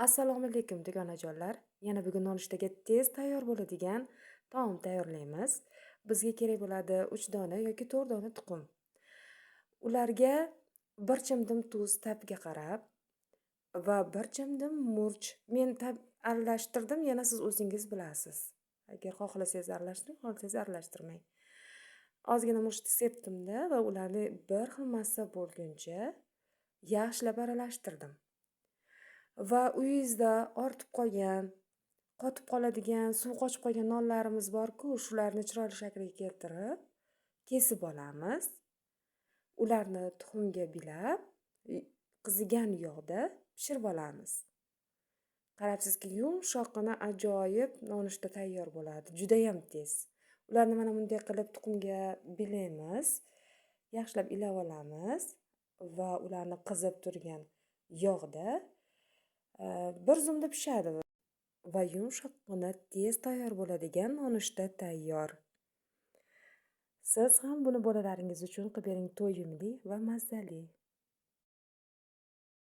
Assalomu alaykum dugonajonlar. Yana bugun nonushtaga tez tayyor bo'ladigan taom tayyorlaymiz. Bizga kerak bo'ladi 3 dona yoki 4 dona tuxum. Ularga 1 chimdim tuz tabga qarab va 1 chimdim murch. Men aralashtirdim, yana siz o'zingiz bilasiz. Agar xohlasangiz aralashtiring, xohlasangiz aralashtirmang. Ozgina murchni sepdimda va ularni bir xil massa bo'lguncha yaxshilab aralashtirdim. Va uyingizda ortib qolgan, qotib qoladigan, suv qochib qolgan nonlarimiz bor-ku, shularni chiroyli shakliga keltirib, kesib olamiz. Ularni tuxumga bilab, qizigan yog'da pishirib olamiz. Qarabsizki, yumshoqqina ajoyib nonushta tayyor bo'ladi, juda ham tez. Ularni mana bunday qilib tuxumga bilaymiz, yaxshilab ilab olamiz va ularni qizib turgan yog'da bir zumda pishadi va yumshoqqina tez tayyor bo'ladigan nonushta tayyor. Siz ham buni bolalaringiz uchun qilib bering, to'yimli va mazali.